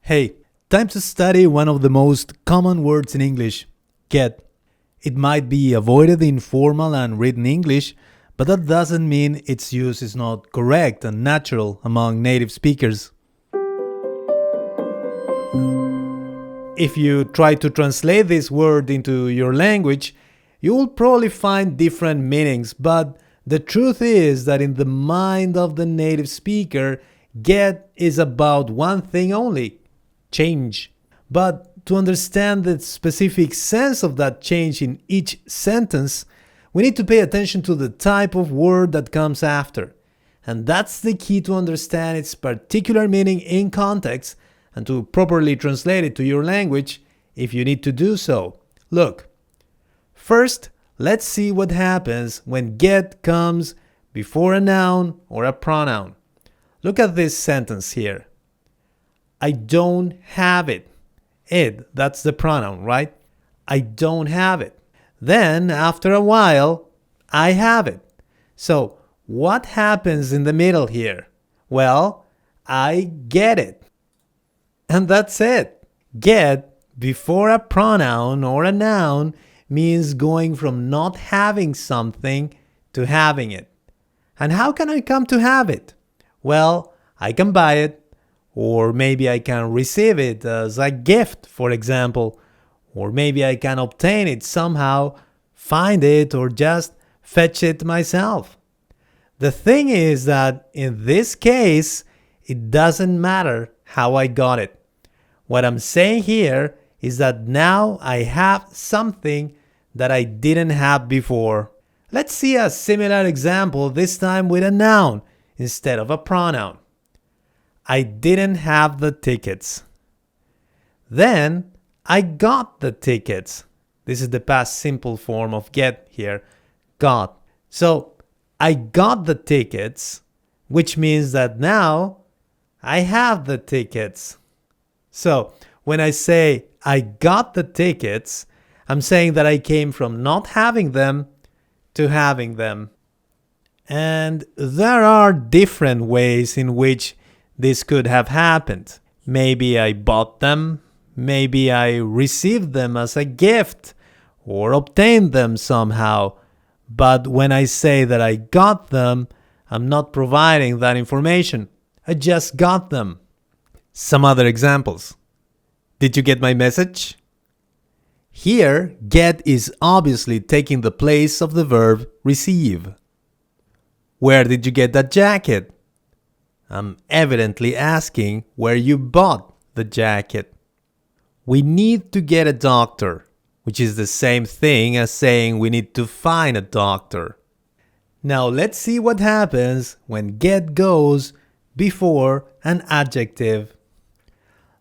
Hey, time to study one of the most common words in English, get. It might be avoided in formal and written English, but that doesn't mean its use is not correct and natural among native speakers. If you try to translate this word into your language, you will probably find different meanings, but the truth is that in the mind of the native speaker, get is about one thing only: change. But to understand the specific sense of that change in each sentence, we need to pay attention to the type of word that comes after. And that's the key to understand its particular meaning in context and to properly translate it to your language if you need to do so. Look, first, let's see what happens when get comes before a noun or a pronoun. Look at this sentence here. I don't have it. It, that's the pronoun, right? I don't have it. Then, after a while, I have it. So, what happens in the middle here? Well, I get it. And that's it. Get before a pronoun or a noun means going from not having something to having it. And how can I come to have it? Well, I can buy it, or maybe I can receive it as a gift, for example, or maybe I can obtain it somehow, find it, or just fetch it myself. The thing is that in this case, it doesn't matter how I got it. What I'm saying here is that now I have something that I didn't have before. Let's see a similar example, this time with a noun instead of a pronoun. I didn't have the tickets. Then I got the tickets. This is the past simple form of get here, got. So I got the tickets, which means that now I have the tickets. So when I say I got the tickets, I'm saying that I came from not having them to having them. And there are different ways in which this could have happened. Maybe I bought them, maybe I received them as a gift, or obtained them somehow. But when I say that I got them, I'm not providing that information. I just got them. Some other examples. Did you get my message? Here, get is obviously taking the place of the verb receive. Where did you get that jacket? I'm evidently asking where you bought the jacket. We need to get a doctor, which is the same thing as saying we need to find a doctor. Now let's see what happens when get goes before an adjective.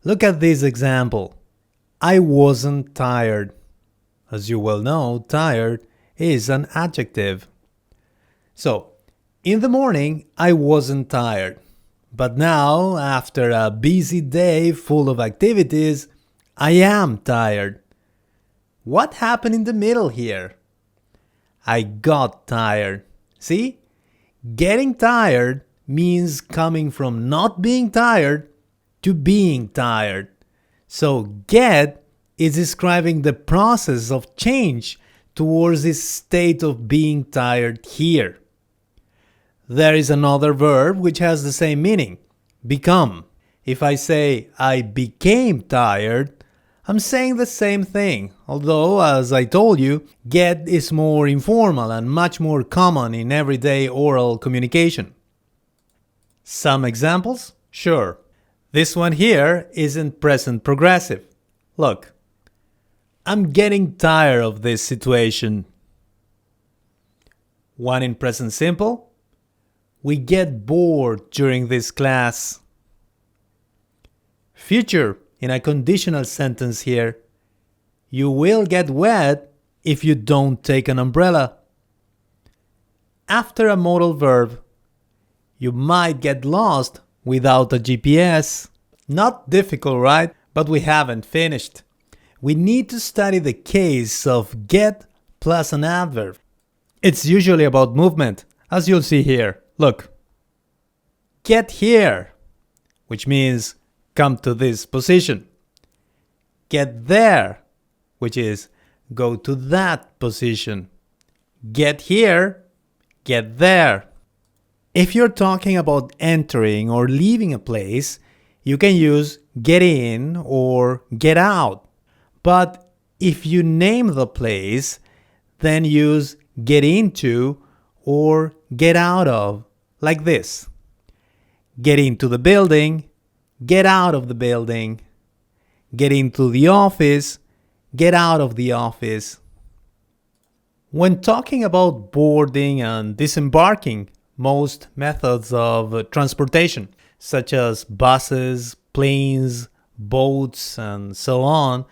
Look at this example. I wasn't tired. As you well know, tired is an adjective. So, in the morning, I wasn't tired. But now, after a busy day full of activities, I am tired. What happened in the middle here? I got tired. See? Getting tired means coming from not being tired to being tired. So get is describing the process of change towards this state of being tired here. There is another verb which has the same meaning, become. If I say I became tired, I'm saying the same thing, although, as I told you, get is more informal and much more common in everyday oral communication. Some examples? Sure. This one here isn't present progressive. Look, I'm getting tired of this situation. One in present simple. We get bored during this class. Future in a conditional sentence here. You will get wet if you don't take an umbrella. After a modal verb. You might get lost without a GPS. Not difficult, right? But we haven't finished. We need to study the case of get plus an adverb. It's usually about movement, as you'll see here. Look. Get here, which means come to this position. Get there, which is go to that position. Get here, get there. If you're talking about entering or leaving a place, you can use get in or get out. But if you name the place, then use get into or get out of, like this. Get into the building, get out of the building. Get into the office, get out of the office. When talking about boarding and disembarking, most methods of transportation, such as buses, planes, boats, and so on,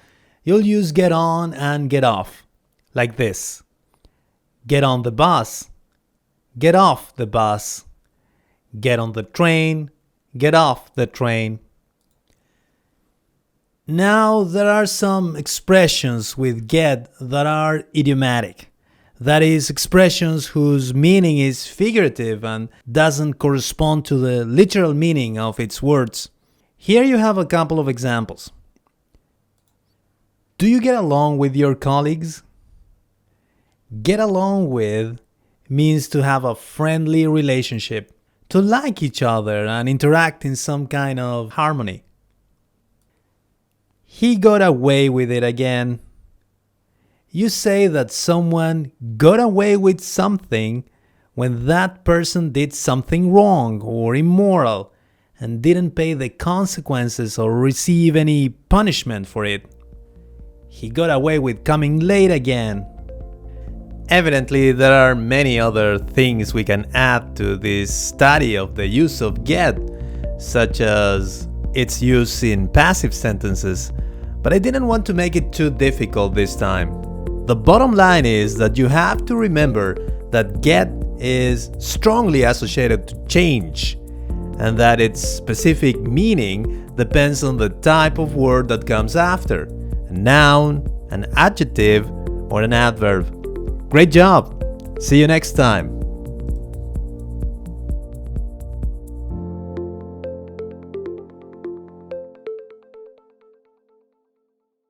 you'll use get on and get off, like this. Get on the bus, get off the bus. Get on the train, get off the train. Now, there are some expressions with get that are idiomatic. That is, expressions whose meaning is figurative and doesn't correspond to the literal meaning of its words. Here you have a couple of examples. Do you get along with your colleagues? Get along with means to have a friendly relationship, to like each other and interact in some kind of harmony. He got away with it again. You say that someone got away with something when that person did something wrong or immoral and didn't pay the consequences or receive any punishment for it. He got away with coming late again. Evidently, there are many other things we can add to this study of the use of get, such as its use in passive sentences, but I didn't want to make it too difficult this time. The bottom line is that you have to remember that get is strongly associated to change, and that its specific meaning depends on the type of word that comes after, a noun, an adjective, or an adverb. Great job! See you next time!